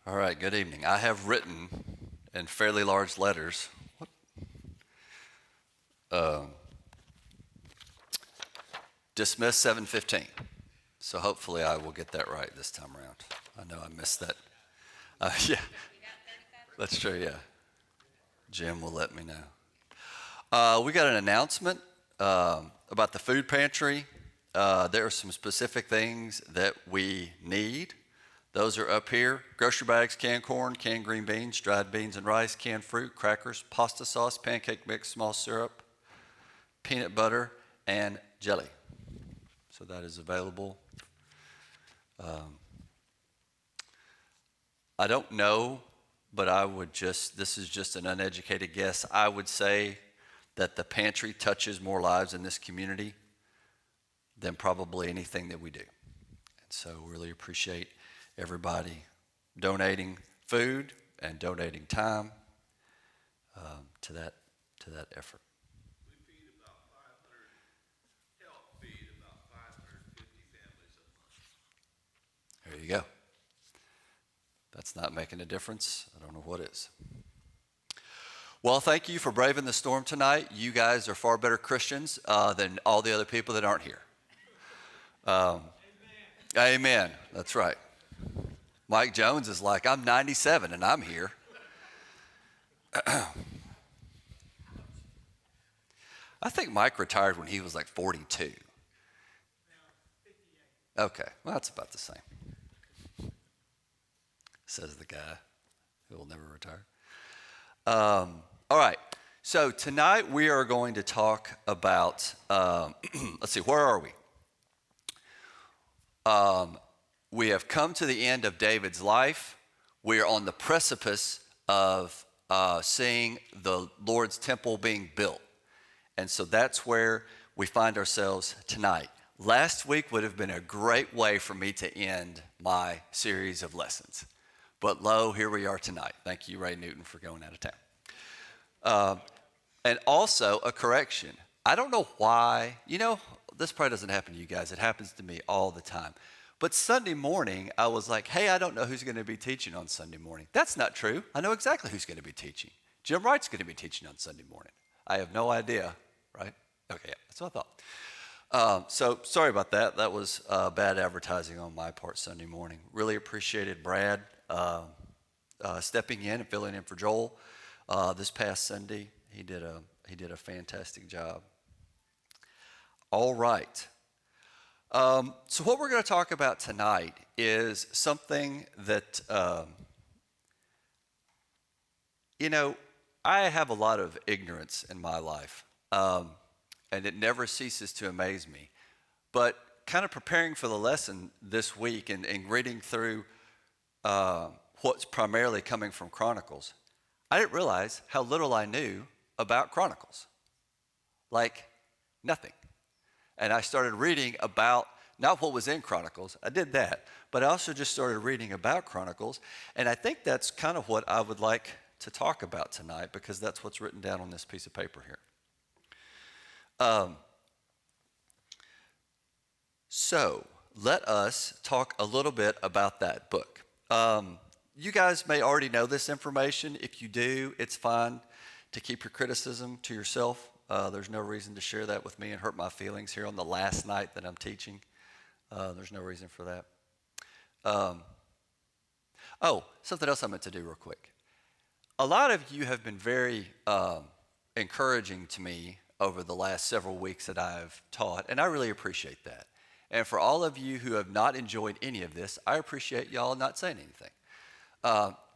All right, good evening. I have written in fairly large letters, uh, dismiss 7:15. So hopefully I will get that right this time around. I know I missed that. Yeah, that's true, yeah. Jim will let me know. We got an announcement about the food pantry. There are some specific things that we need. Those are up here: grocery bags, canned corn, canned green beans, dried beans and rice, canned fruit, crackers, pasta sauce, pancake mix, small syrup, peanut butter, and jelly. So that is available. Um, I don't know, but this is just an uneducated guess. I would say that the pantry touches more lives in this community than probably anything that we do. And so really appreciate everybody donating food and donating time to that effort. We feed about 500, help feed about 550 families a month. There you go. That's not making a difference. I don't know what is. Well, thank you for braving the storm tonight. You guys are far better Christians than all the other people that aren't here. Amen. Amen. That's right. Mike Jones is like, I'm 97 and I'm here. I think Mike retired when he was like 42. Okay, well, that's about the same. Says the guy who will never retire. All right, so tonight we are going to talk about, let's see, where are we? We have come to the end of David's life. We are on the precipice of seeing the Lord's temple being built. And so that's where we find ourselves tonight. Last week would have been a great way for me to end my series of lessons. But lo, here we are tonight. Thank you, Ray Newton, for going out of town. And also a correction. I don't know why, this probably doesn't happen to you guys. It happens to me all the time. But Sunday morning, I was like, hey, I don't know who's going to be teaching on Sunday morning. That's not true. I know exactly who's going to be teaching. Jim Wright's going to be teaching on Sunday morning. I have no idea, right? Okay, yeah, that's what I thought. So sorry about that. That was bad advertising on my part Sunday morning. Really appreciated Brad stepping in and filling in for Joel this past Sunday. He did a fantastic job. All right. So what we're going to talk about tonight is something that, I have a lot of ignorance in my life, and it never ceases to amaze me. But kind of preparing for the lesson this week and reading through what's primarily coming from Chronicles, I didn't realize how little I knew about Chronicles. Like nothing. And I started reading about, not what was in Chronicles, I did that, but I also just started reading about Chronicles, and I think that's kind of what I would like to talk about tonight, because that's what's written down on this piece of paper here. So let us talk a little bit about that book. You guys may already know this information. If you do, it's fine to keep your criticism to yourself. There's no reason to share that with me and hurt my feelings here on the last night that I'm teaching. There's no reason for that. Something else I meant to do real quick. A lot of you have been very encouraging to me over the last several weeks that I've taught, and I really appreciate that. And for all of you who have not enjoyed any of this, I appreciate y'all not saying anything.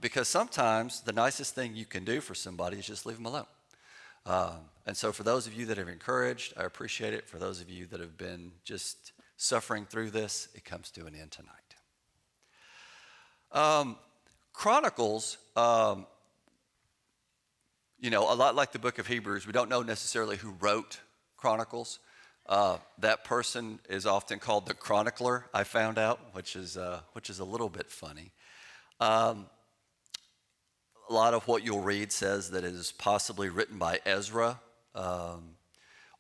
Because sometimes the nicest thing you can do for somebody is just leave them alone. And so for those of you that have encouraged, I appreciate it. For those of you that have been just suffering through this, it comes to an end tonight. Chronicles, a lot like the book of Hebrews, we don't know necessarily who wrote Chronicles. That person is often called the chronicler, I found out, which is a little bit funny. A lot of what you'll read says that it is possibly written by Ezra,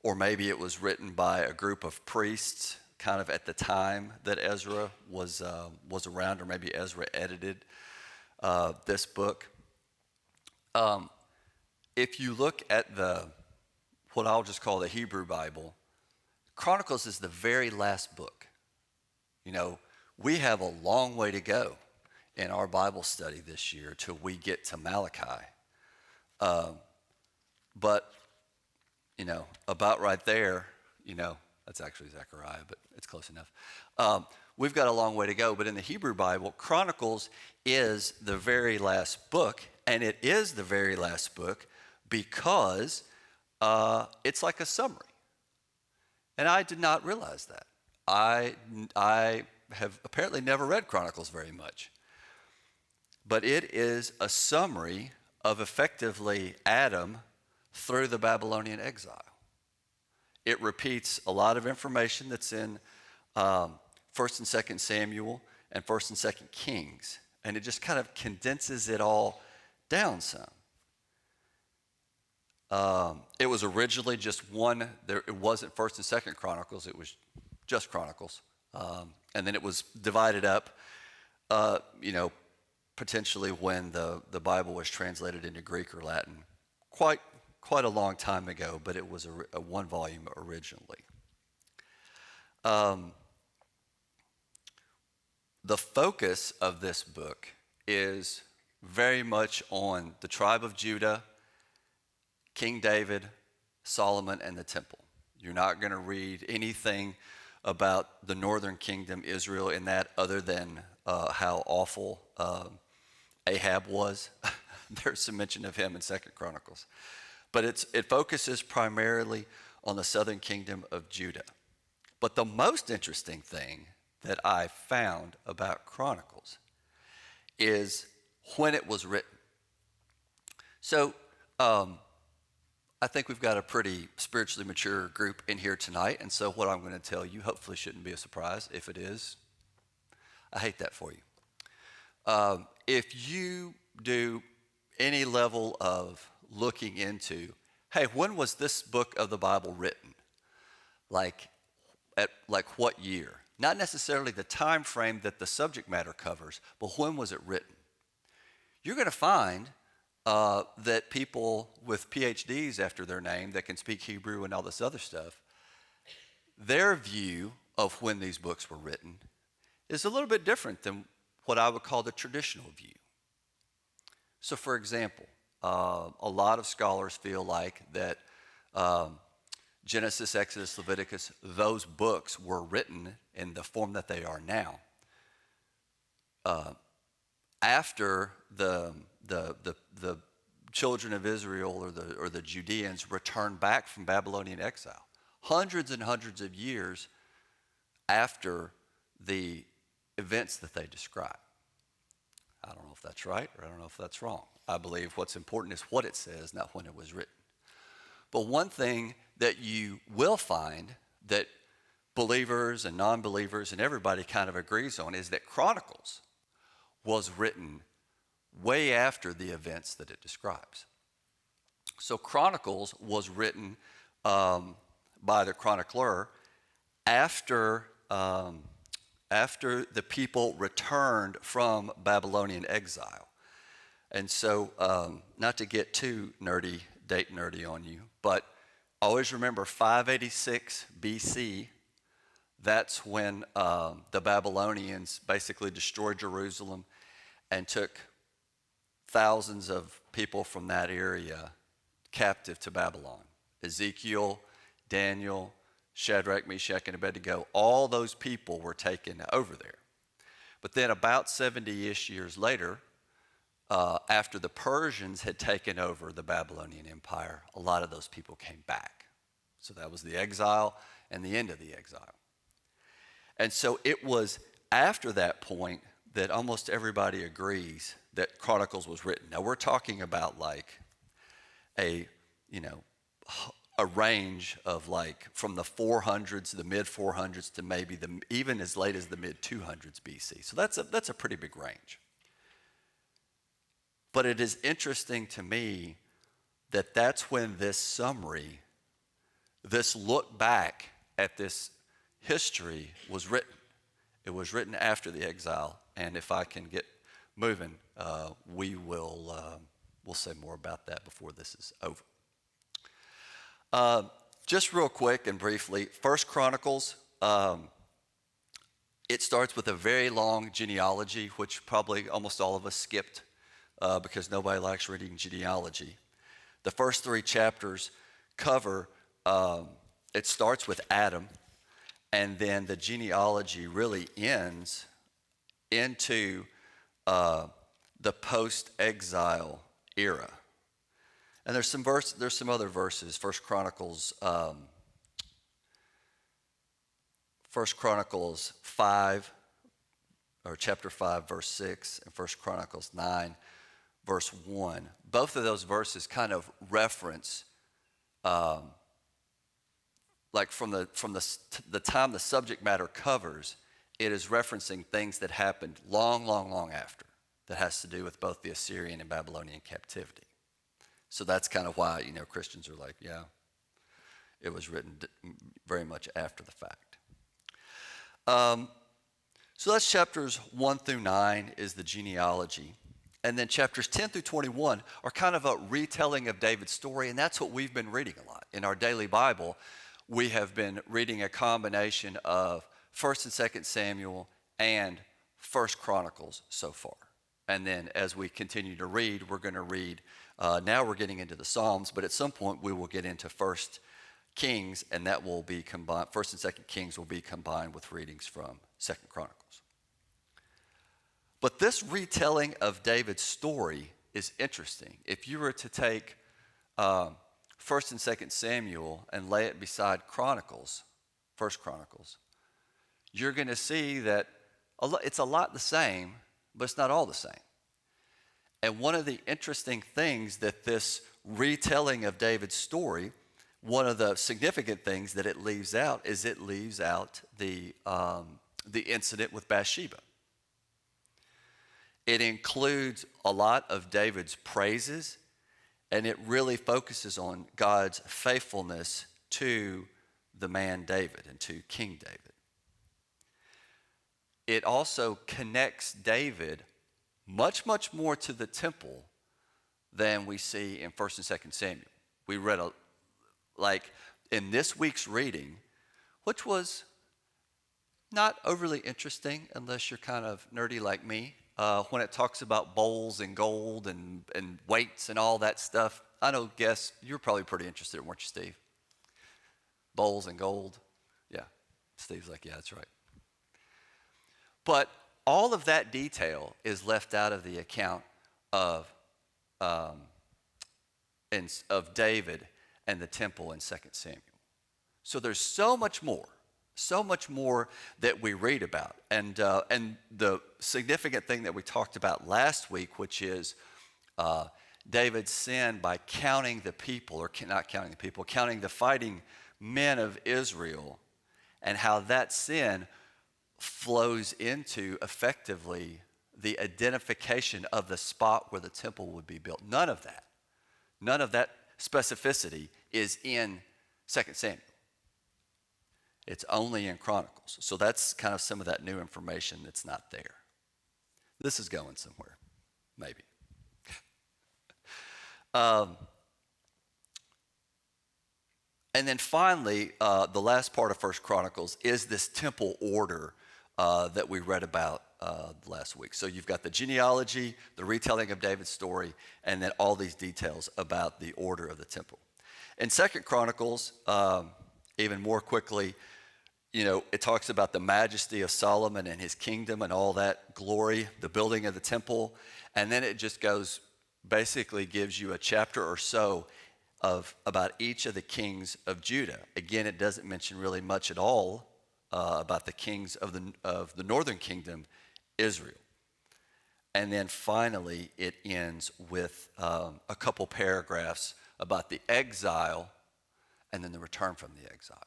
or maybe it was written by a group of priests kind of at the time that Ezra was around, or maybe Ezra edited this book. If you look at what I'll just call the Hebrew Bible, Chronicles is the very last book. You know, we have a long way to go in our Bible study this year till we get to Malachi. But, you know, about right there, you know, that's actually Zechariah, but it's close enough. We've got a long way to go, but in the Hebrew Bible, Chronicles is the very last book, and it is the very last book because it's like a summary. And I did not realize that. I have apparently never read Chronicles very much. But it is a summary of effectively Adam through the Babylonian exile. It repeats a lot of information that's in 1st and 2nd Samuel and 1st and 2nd Kings. And it just kind of condenses it all down some. It was originally just one. It wasn't 1st and 2nd Chronicles. It was just Chronicles. And then it was divided up, potentially when the Bible was translated into Greek or Latin quite a long time ago, but it was a one volume originally. The focus of this book is very much on the tribe of Judah, King David, Solomon, and the temple. You're not going to read anything about the northern kingdom, Israel, in that other than how awful Ahab was. There's some mention of him in 2nd Chronicles. But it focuses primarily on the southern kingdom of Judah. But the most interesting thing that I found about Chronicles is when it was written. So I think we've got a pretty spiritually mature group in here tonight, and so what I'm going to tell you hopefully shouldn't be a surprise. If it is, I hate that for you. If you do any level of looking into, hey, when was this book of the Bible written? Like what year? Not necessarily the time frame that the subject matter covers, but when was it written? You're going to find that people with PhDs after their name that can speak Hebrew and all this other stuff, their view of when these books were written is a little bit different than what I would call the traditional view. So for example, a lot of scholars feel like that Genesis, Exodus, Leviticus, those books were written in the form that they are now. After the children of Israel or the Judeans returned back from Babylonian exile, hundreds and hundreds of years after the events that they describe. I don't know if that's right or I don't know if that's wrong. I believe what's important is what it says, not when it was written. But one thing that you will find that believers and non-believers and everybody kind of agrees on is that Chronicles was written way after the events that it describes. So Chronicles was written by the chronicler after the people returned from Babylonian exile. And so, not to get too date nerdy on you, but always remember 586 BC, that's when the Babylonians basically destroyed Jerusalem and took thousands of people from that area captive to Babylon. Ezekiel, Daniel, Shadrach, Meshach, and Abednego, all those people were taken over there. But then about 70-ish years later, after the Persians had taken over the Babylonian Empire, a lot of those people came back. So that was the exile and the end of the exile. And so it was after that point that almost everybody agrees that Chronicles was written. Now we're talking about like a range of like from the 400s, the mid 400s to maybe even as late as the mid 200s BC. So that's a pretty big range. But it is interesting to me that that's when this summary, this look back at this history was written. It was written after the exile. And if I can get moving, we'll say more about that before this is over. Just real quick and briefly, First Chronicles, it starts with a very long genealogy, which probably almost all of us skipped because nobody likes reading genealogy. The first 3 chapters cover, it starts with Adam, and then the genealogy really ends into the post-exile era. And there's some other verses. First Chronicles 5, or chapter 5, verse 6, and First Chronicles 9, verse 1. Both of those verses kind of reference, like from the time the subject matter covers, it is referencing things that happened long after, that has to do with both the Assyrian and Babylonian captivity. So that's kind of why, Christians are like, yeah, it was written very much after the fact. So that's chapters 1 through 9 is the genealogy. And then chapters 10 through 21 are kind of a retelling of David's story, and that's what we've been reading a lot. In our daily Bible, we have been reading a combination of 1st and 2nd Samuel and 1st Chronicles so far. And then as we continue to read, we're going to read, now we're getting into the Psalms, but at some point we will get into 1st Kings, and that will be combined, 1st and 2nd Kings will be combined with readings from 2nd Chronicles. But this retelling of David's story is interesting. If you were to take 1st and 2nd Samuel and lay it beside Chronicles, 1st Chronicles, you're going to see that it's a lot the same, but it's not all the same. And one of the interesting things that this retelling of David's story, one of the significant things that it leaves out is it leaves out the incident with Bathsheba. It includes a lot of David's praises, and it really focuses on God's faithfulness to the man David and to King David. It also connects David much more to the temple than we see in 1st and 2nd Samuel. We read, in this week's reading, which was not overly interesting unless you're kind of nerdy like me, when it talks about bowls and gold and weights and all that stuff. Guess you're probably pretty interested, weren't you, Steve? Bowls and gold. Yeah, Steve's like, yeah, that's right. But all of that detail is left out of the account of David and the temple in 2 Samuel. So there's so much more that we read about. And the significant thing that we talked about last week, which is David's sin by counting the people, or not counting the people, counting the fighting men of Israel, and how that sin flows into effectively the identification of the spot where the temple would be built. None of that specificity is in 2 Samuel. It's only in Chronicles. So that's kind of some of that new information that's not there. This is going somewhere, maybe. And then finally, the last part of 1 Chronicles is this temple order that we read about last week. So you've got the genealogy, the retelling of David's story, and then all these details about the order of the temple. In 2 Chronicles, even more quickly, it talks about the majesty of Solomon and his kingdom and all that glory, the building of the temple, and then it just basically gives you a chapter or so of about each of the kings of Judah. Again, it doesn't mention really much at all about the kings of the northern kingdom, Israel. And then finally, it ends with a couple paragraphs about the exile and then the return from the exile.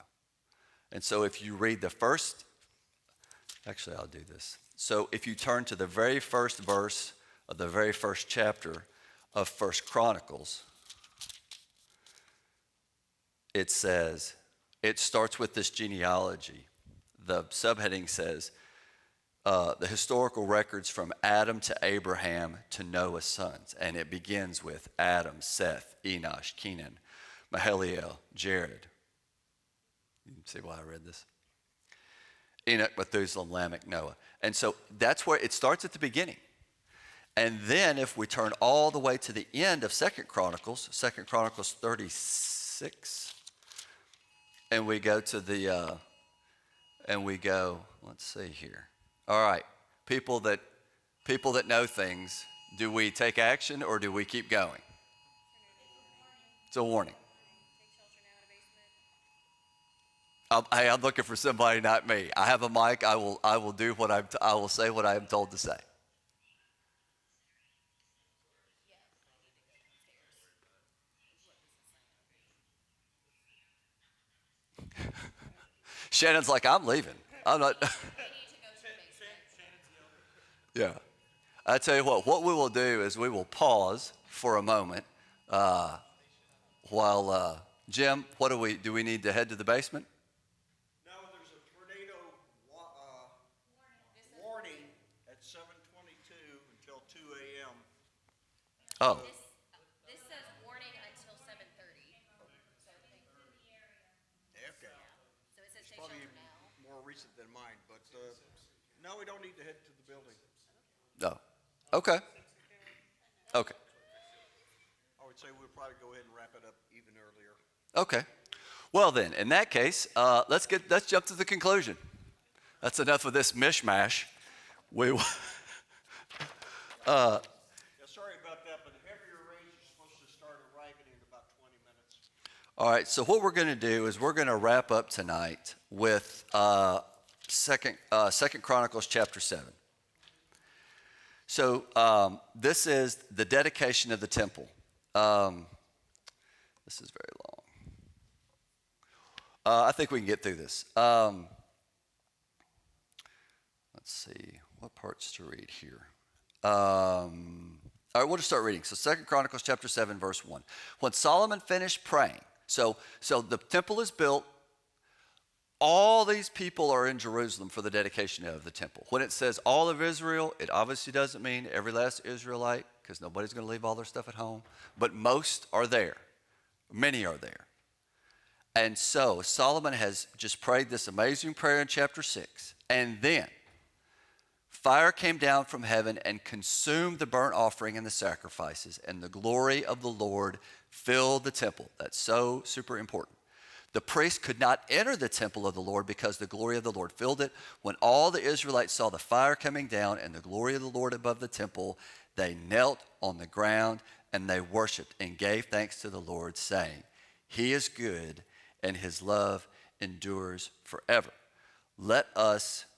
And so if you read the first, actually I'll do this. So if you turn to the very first verse of the very first chapter of 1 Chronicles, it says, it starts with this genealogy. The subheading says, the historical records from Adam to Abraham to Noah's sons. And it begins with Adam, Seth, Enosh, Kenan, Mahalalel, Jared. You can see why I read this. Enoch, Methuselah, Lamech, Noah. And so that's where it starts at the beginning. And then if we turn all the way to the end of 2 Chronicles 36, and we go to the, let's see here. All right, people that know things, do we take action or do we keep going? It's a warning. I'm looking for somebody, not me. I have a mic. I will do what I will say what I am told to say. Shannon's like, I'm leaving. I'm not. Yeah. I tell you what we will do is we will pause for a moment while Jim, what do we need to head to the basement? No, there's a tornado warning at 7:22 until 2 a.m. Oh, This says warning until 7:30. Okay. So it says It's stay probably shelter now. more recent than mine, but no, we don't need to head to the building. no. Okay. Okay. I would say we'll probably go ahead and wrap it up even earlier. Okay. Well then, in that case, let's jump to the conclusion. That's enough of this mishmash. Yeah, sorry about that, but heavier rains are supposed to start arriving in about 20 minutes. All right, so what we're going to do is we're going to wrap up tonight with Second Chronicles chapter 7. So this is the dedication of the temple. This is very long. I think we can get through this. Let's see, what parts to read here. All right, we'll just start reading. So 2 Chronicles chapter 7, verse 1. When Solomon finished praying, so the temple is built. All these people are in Jerusalem for the dedication of the temple. When it says all of Israel, it obviously doesn't mean every last Israelite, because nobody's going to leave all their stuff at home. But most are there. Many are there. And so Solomon has just prayed this amazing prayer in chapter 6. And then fire came down from heaven and consumed the burnt offering and the sacrifices, and the glory of the Lord filled the temple. That's so super important. The priest could not enter the temple of the Lord because the glory of the Lord filled it. When all the Israelites saw the fire coming down and the glory of the Lord above the temple, they knelt on the ground and they worshiped and gave thanks to the Lord, saying, He is good and his love endures forever.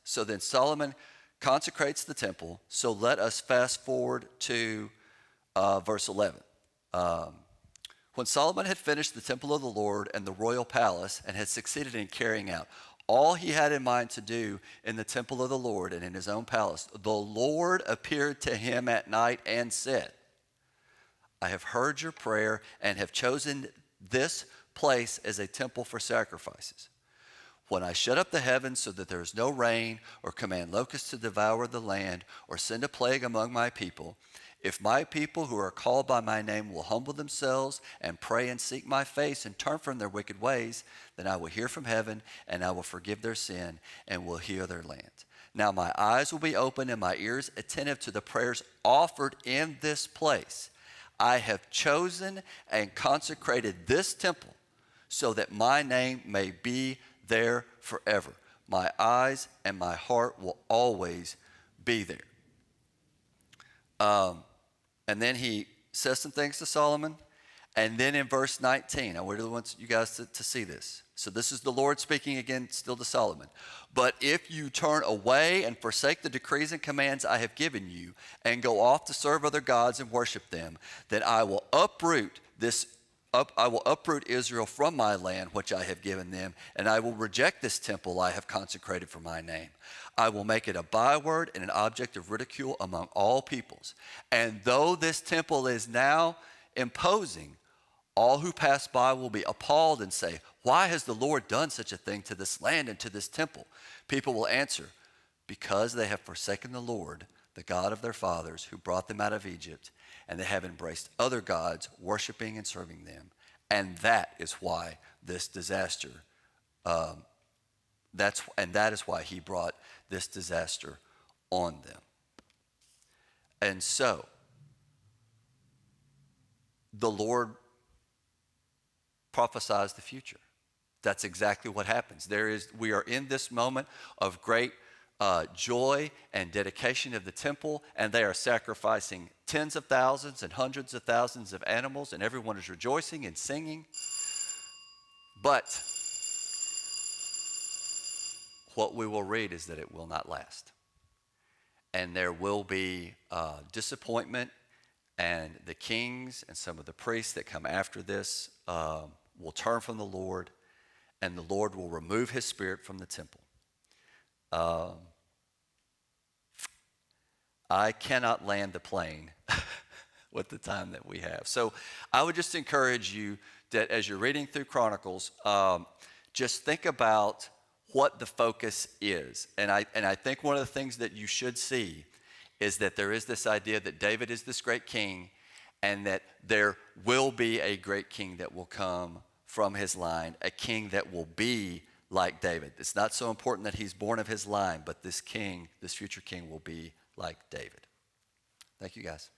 So then Solomon consecrates the temple. So let us fast forward to verse 11. When Solomon had finished the temple of the Lord and the royal palace and had succeeded in carrying out all he had in mind to do in the temple of the Lord and in his own palace, the Lord appeared to him at night and said, I have heard your prayer and have chosen this place as a temple for sacrifices. When I shut up the heavens so that there is no rain, or command locusts to devour the land, or send a plague among my people, if my people who are called by my name will humble themselves and pray and seek my face and turn from their wicked ways, then I will hear from heaven and I will forgive their sin and will heal their land. Now my eyes will be open and my ears attentive to the prayers offered in this place. I have chosen and consecrated this temple so that my name may be there forever. My eyes and my heart will always be there. And then he says some things to Solomon. And then in verse 19, I really want you guys to see this. So this is the Lord speaking again still to Solomon. But if you turn away and forsake the decrees and commands I have given you and go off to serve other gods and worship them, then I will uproot Israel from my land, which I have given them, and I will reject this temple I have consecrated for my name. I will make it a byword and an object of ridicule among all peoples. And though this temple is now imposing, all who pass by will be appalled and say, why has the Lord done such a thing to this land and to this temple? People will answer, because they have forsaken the Lord, the God of their fathers, who brought them out of Egypt, and they have embraced other gods, worshiping and serving them. And that is why this disaster, that is why he brought this disaster on them. And so, the Lord prophesies the future. That's exactly what happens. We are in this moment of great joy and dedication of the temple, and they are sacrificing tens of thousands and hundreds of thousands of animals, and everyone is rejoicing and singing. But what we will read is that it will not last. And there will be disappointment, and the kings and some of the priests that come after this will turn from the Lord, and the Lord will remove his spirit from the temple. I cannot land the plane with the time that we have. So I would just encourage you that as you're reading through Chronicles, just think about what the focus is. And I think one of the things that you should see is that there is this idea that David is this great king, and that there will be a great king that will come from his line, a king that will be like David. It's not so important that he's born of his line, but this king, this future king, will be like David. Thank you, guys.